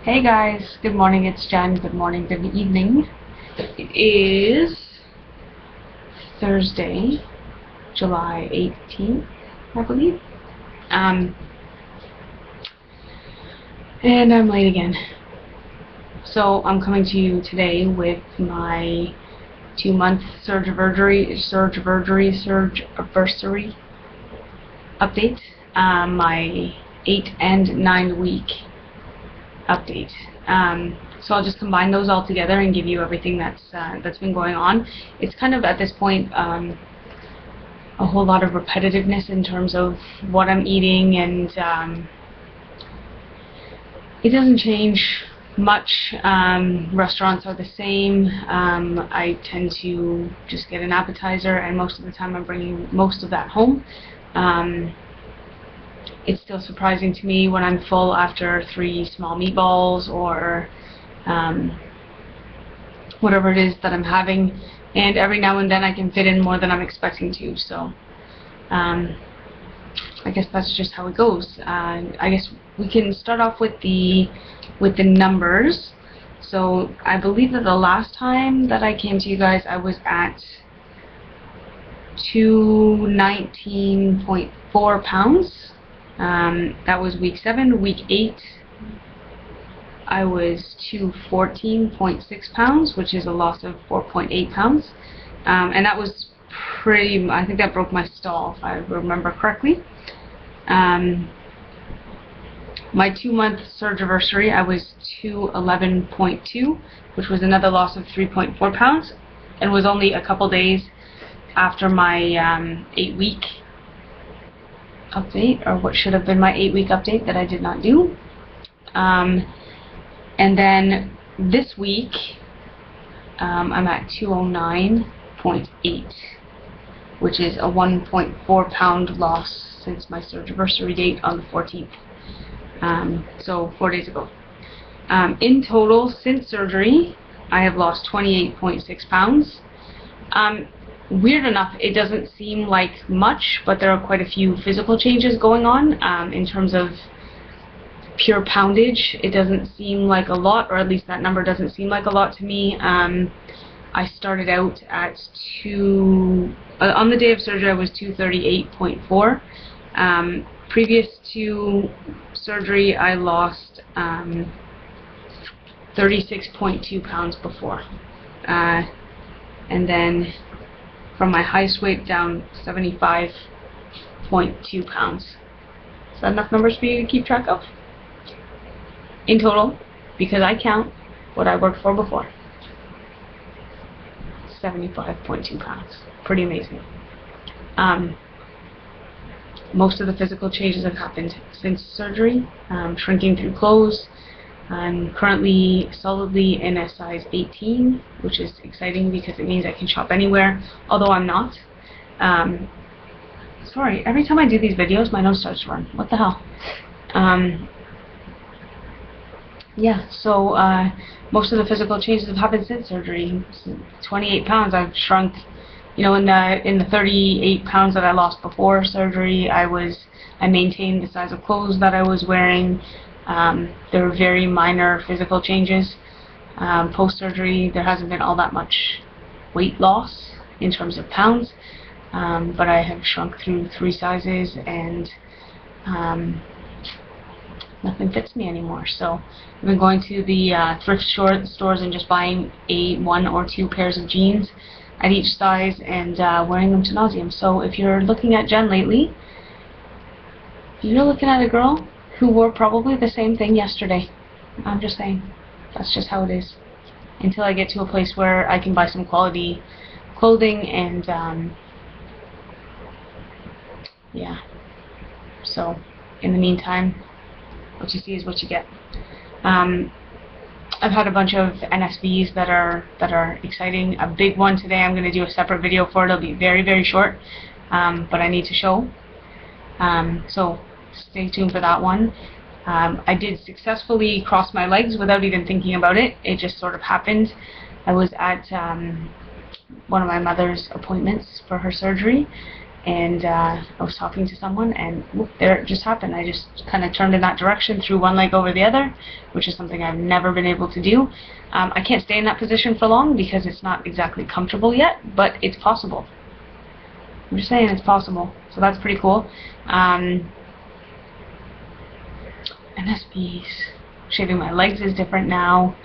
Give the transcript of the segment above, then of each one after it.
Hey guys, good morning, it's Jen. Good morning, good evening. It is Thursday, July 18th, I believe. Um, and I'm late again. So I'm coming to you today with my 2-month surgerversary update, my 8 and 9 week update. So I'll just combine those all together and give you everything that's been going on. It's kind of at this point a whole lot of repetitiveness in terms of what I'm eating, and it doesn't change much. Restaurants are the same. I tend to just get an appetizer, and most of the time I'm bringing most of that home. It's still surprising to me when I'm full after 3 small meatballs or whatever it is that I'm having, and every now and then I can fit in more than I'm expecting to. So I guess that's just how it goes. I guess we can start off with the numbers. So I believe that the last time that I came to you guys, I was at 219.4 pounds. That was week 7. Week 8, I was 214.6 pounds, which is a loss of 4.8 pounds. And that was pretty, I think that broke my stall, if I remember correctly. My 2-month surgerversary, I was 211.2, which was another loss of 3.4 pounds, and was only a couple days after my 8-week update, or what should have been my 8-week update that I did not do. And then this week, I'm at 209.8, which is a 1.4 pound loss since my surgerversary date on the 14th. So 4 days ago. In total, since surgery, I have lost 28.6 pounds. Weird enough, it doesn't seem like much, but there are quite a few physical changes going on. In terms of pure poundage, it doesn't seem like a lot, or at least that number doesn't seem like a lot to me. I started out at on the day of surgery I was 238.4. Previous to surgery, I lost 36.2 pounds before. And then from my highest weight down 75.2 pounds. Is that enough numbers for you to keep track of? In total, because I count what I worked for before. 75.2 pounds. Pretty amazing. Most of the physical changes have happened since surgery. Shrinking through clothes. I'm currently solidly in a size 18, which is exciting because it means I can shop anywhere, although I'm not. Sorry, every time I do these videos, my nose starts to run. What the hell? Yeah, so most of the physical changes have happened since surgery. 28 pounds, I've shrunk. You know, in the 38 pounds that I lost before surgery, I maintained the size of clothes that I was wearing. There were very minor physical changes. Post-surgery, there hasn't been all that much weight loss in terms of pounds, but I have shrunk through 3 sizes, and nothing fits me anymore. So I've been going to the thrift stores and just buying 1 or 2 pairs of jeans at each size and wearing them to nauseam. So if you're looking at Jen lately, you're looking at a girl who wore probably the same thing yesterday. I'm just saying. That's just how it is. Until I get to a place where I can buy some quality clothing, and yeah. So in the meantime, what you see is what you get. I've had a bunch of NSVs that are exciting. A big one today. I'm going to do a separate video for it. It'll be very, very short, but I need to show. So stay tuned for that one. I did successfully cross my legs without even thinking about it. It just sort of happened. I was at one of my mother's appointments for her surgery, and I was talking to someone, and whoop, there it just happened. I just kind of turned in that direction, threw one leg over the other, which is something I've never been able to do. I can't stay in that position for long because it's not exactly comfortable yet, but it's possible. I'm just saying it's possible. So that's pretty cool. NSBs. Shaving my legs is different now.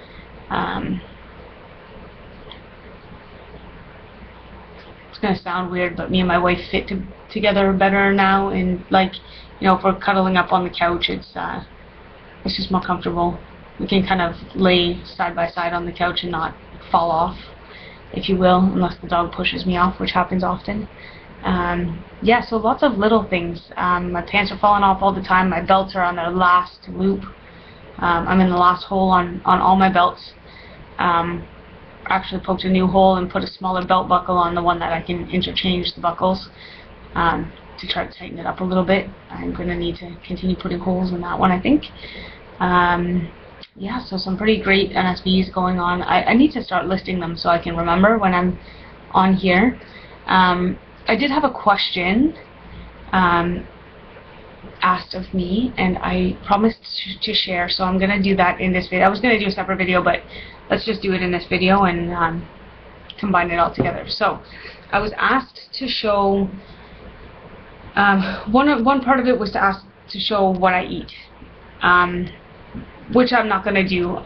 It's gonna sound weird, but me and my wife fit together better now, and like, you know, if we're cuddling up on the couch, it's just more comfortable. We can kind of lay side by side on the couch and not fall off, if you will, unless the dog pushes me off, which happens often. Yeah, so lots of little things. My pants are falling off all the time. My belts are on their last loop. I'm in the last hole on all my belts. Actually poked a new hole and put a smaller belt buckle on the one that I can interchange the buckles to try to tighten it up a little bit. I'm going to need to continue putting holes in that one, I think. Yeah, so some pretty great NSBs going on. I need to start listing them so I can remember when I'm on here. I did have a question asked of me, and I promised to share, so I'm going to do that in this video. I was going to do a separate video, but let's just do it in this video and combine it all together. So I was asked to show, one part of it was to ask to show what I eat, which I'm not going to do.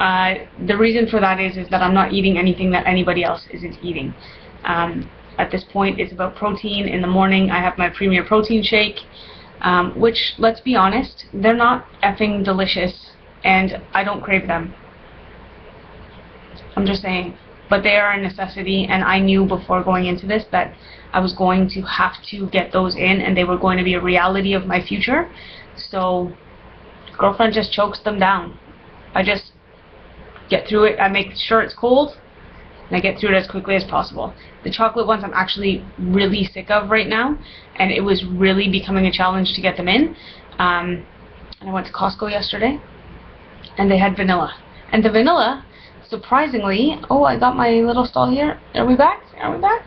The reason for that is that I'm not eating anything that anybody else isn't eating. At this point, it's about protein. In the morning, I have my Premier Protein Shake, which, let's be honest, they're not effing delicious, and I don't crave them. I'm just saying. But they are a necessity, and I knew before going into this that I was going to have to get those in, and they were going to be a reality of my future. So, girlfriend just chokes them down. I just get through it. I make sure it's cold, and I get through it as quickly as possible. The chocolate ones I'm actually really sick of right now, and it was really becoming a challenge to get them in. And I went to Costco yesterday, and they had vanilla. And the vanilla, surprisingly, oh, I got my little stall here. Are we back? Are we back?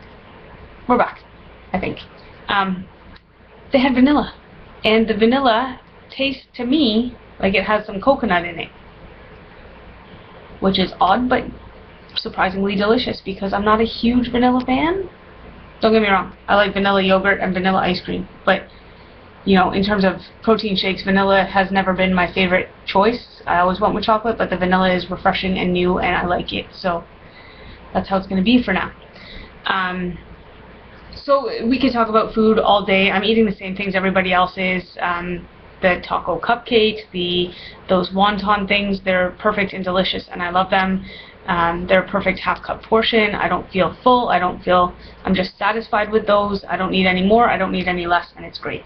We're back, I think. They had vanilla, and the vanilla tastes to me like it has some coconut in it, which is odd, but surprisingly delicious because I'm not a huge vanilla fan. Don't get me wrong, I like vanilla yogurt and vanilla ice cream, but you know, in terms of protein shakes, vanilla has never been my favorite choice. I always went with chocolate, but the vanilla is refreshing and new, and I like it, so that's how it's going to be for now. So we could talk about food all day. I'm eating the same things everybody else is. The taco cupcakes, those wonton things, they're perfect and delicious, and I love them. They're a perfect half-cup portion. I don't feel full. I'm just satisfied with those. I don't need any more. I don't need any less, and it's great.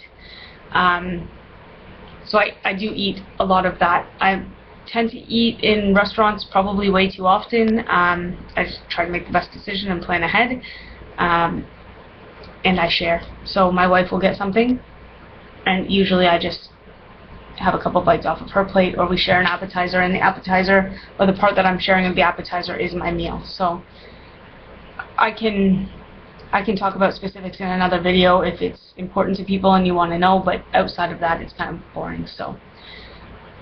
So I do eat a lot of that. I tend to eat in restaurants probably way too often. I just try to make the best decision and plan ahead. And I share. So my wife will get something, and usually I just have a couple bites off of her plate, or we share an appetizer, and the appetizer, or the part that I'm sharing of the appetizer, is my meal. So I can talk about specifics in another video if it's important to people and you want to know, but outside of that, it's kind of boring. So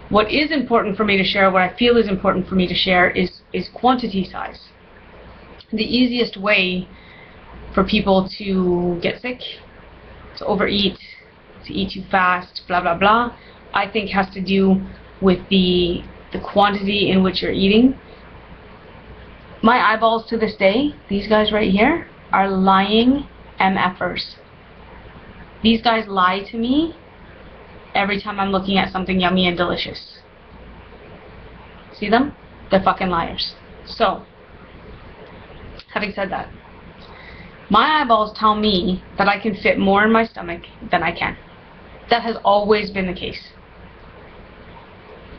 what is important for me to share, what I feel is important for me to share, is quantity size. The easiest way for people to get sick, to overeat, to eat too fast, blah blah blah, I think has to do with the quantity in which you're eating. My eyeballs to this day, these guys right here, are lying MFers. These guys lie to me every time I'm looking at something yummy and delicious. See them? They're fucking liars. So, having said that, my eyeballs tell me that I can fit more in my stomach than I can. That has always been the case.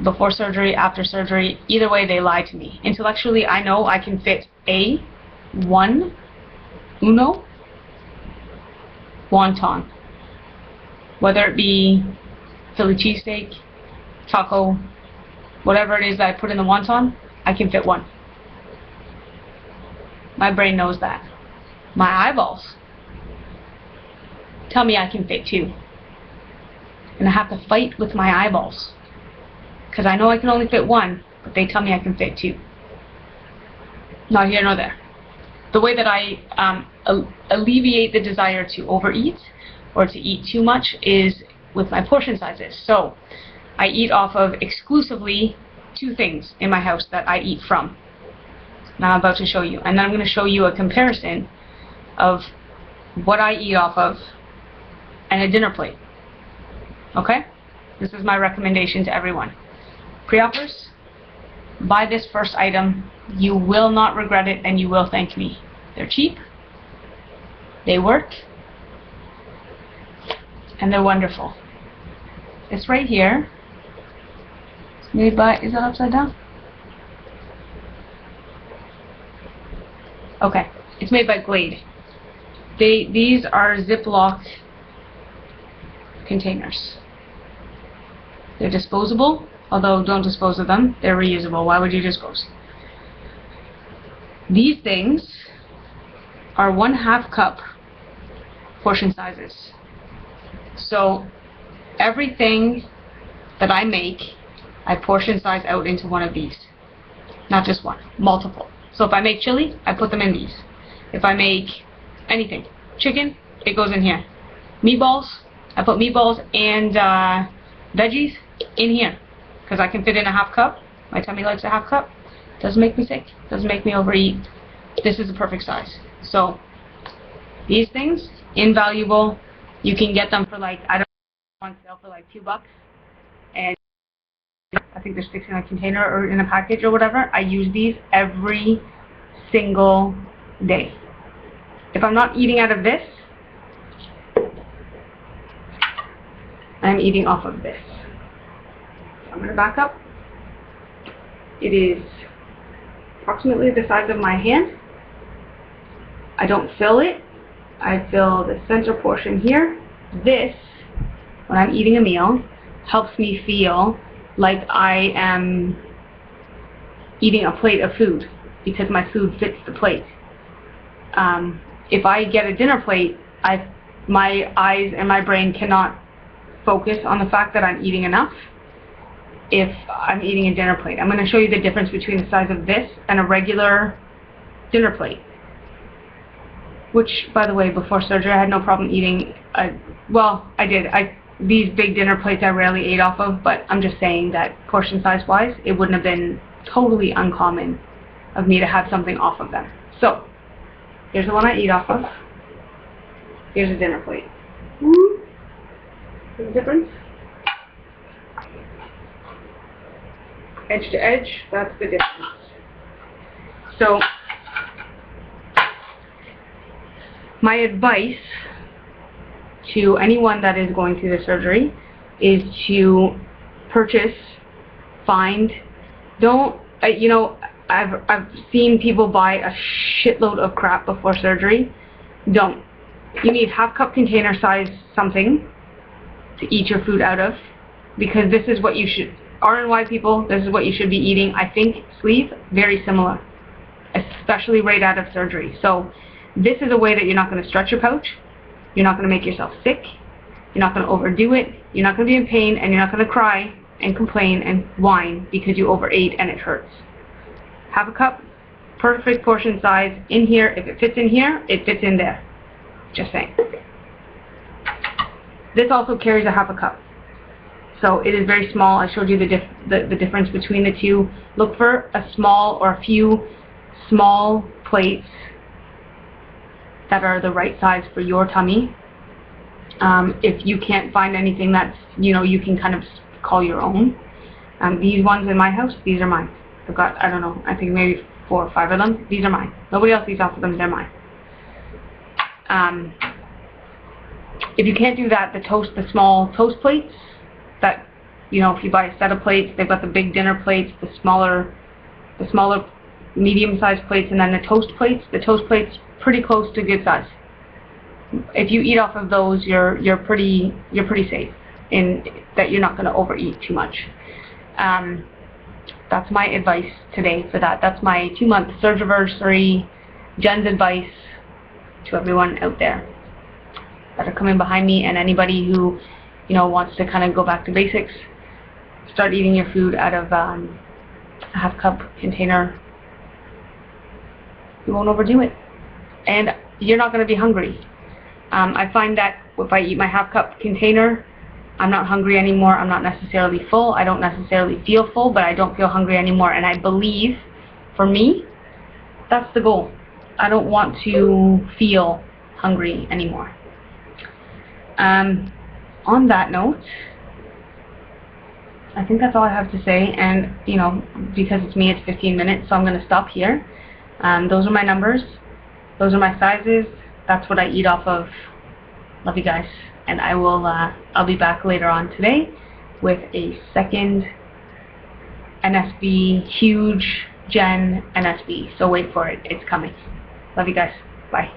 Before surgery, after surgery, either way they lie to me. Intellectually, I know I can fit uno wonton. Whether it be Philly cheesesteak, taco, whatever it is that I put in the wonton, I can fit one. My brain knows that. My eyeballs tell me I can fit 2. And I have to fight with my eyeballs. Because I know I can only fit 1, but they tell me I can fit 2. Not here nor there. The way that I alleviate the desire to overeat or to eat too much is with my portion sizes. So I eat off of exclusively 2 things in my house that I eat from. Now I'm about to show you. And then I'm going to show you a comparison of what I eat off of and a dinner plate. Okay? This is my recommendation to everyone. Pre-uppers, buy this first item. You will not regret it and you will thank me. They're cheap, they work, and they're wonderful. It's right here. It's made by, is that upside down? Okay, it's made by Glade. These are Ziploc containers. They're disposable, although don't dispose of them. They're reusable. Why would you dispose? These things are 1/2 cup portion sizes. So everything that I make, I portion size out into one of these. Not just one, multiple. So if I make chili, I put them in these. If I make anything, chicken, it goes in here. Meatballs, I put meatballs and veggies in here. Because I can fit in a 1/2 cup. My tummy likes a 1/2 cup. Doesn't make me sick. Doesn't make me overeat. This is the perfect size. So these things, invaluable. You can get them for like, I don't know, on sale for like $2. And I think they're 6 in a container or in a package or whatever. I use these every single day. If I'm not eating out of this, I'm eating off of this. So I'm going to back up. It is approximately the size of my hand. I don't fill it. I fill the center portion here. This, when I'm eating a meal, helps me feel like I am eating a plate of food because my food fits the plate. If I get a dinner plate, my eyes and my brain cannot focus on the fact that I'm eating enough if I'm eating a dinner plate. I'm going to show you the difference between the size of this and a regular dinner plate. Which, by the way, before surgery I had no problem eating, well, I did. These big dinner plates I rarely ate off of, but I'm just saying that portion size wise, it wouldn't have been totally uncommon of me to have something off of them. So, here's the one I eat off of. Here's a dinner plate. See the difference? Edge to edge, that's the difference. So, my advice to anyone that is going through the surgery is to purchase, find, don't, you know, I've seen people buy a shitload of crap before surgery. Don't. You need 1/2 cup container size something to eat your food out of, because this is what you should, R&Y people, this is what you should be eating. I think sleeve, very similar, especially right out of surgery. So this is a way that you're not going to stretch your pouch, you're not going to make yourself sick, you're not going to overdo it, you're not going to be in pain, and you're not going to cry and complain and whine because you overate and it hurts. 1/2 cup, perfect portion size in here. If it fits in here, it fits in there. Just saying. This also carries a 1/2 cup. So it is very small. I showed you the difference between the two. Look for a small or a few small plates that are the right size for your tummy. If you can't find anything that's, you know, you can kind of call your own. These ones in my house, these are mine. I've got, I don't know, I think maybe 4 or 5 of them. These are mine. Nobody else eats off of them, they're mine. If you can't do that, the small toast plates, that, you know, if you buy a set of plates, they've got the big dinner plates, the smaller medium-sized plates, and then the toast plates pretty close to good size. If you eat off of those, you're pretty safe in that you're not going to overeat too much. That's my advice today for that. That's my 2-month surgerversary, Jen's advice to everyone out there. that are coming behind me, and anybody who, you know, wants to kind of go back to basics. Start eating your food out of a half-cup container. You won't overdo it, and you're not going to be hungry. I find that if I eat my half-cup container, I'm not hungry anymore. I'm not necessarily full. I don't necessarily feel full, but I don't feel hungry anymore. And I believe, for me, that's the goal. I don't want to feel hungry anymore. On that note, I think that's all I have to say. And, you know, because it's me, it's 15 minutes, so I'm going to stop here. Those are my numbers. Those are my sizes. That's what I eat off of. Love you guys. And I will, I'll be back later on today with a second NSB, huge Gen NSB. So wait for it. It's coming. Love you guys. Bye.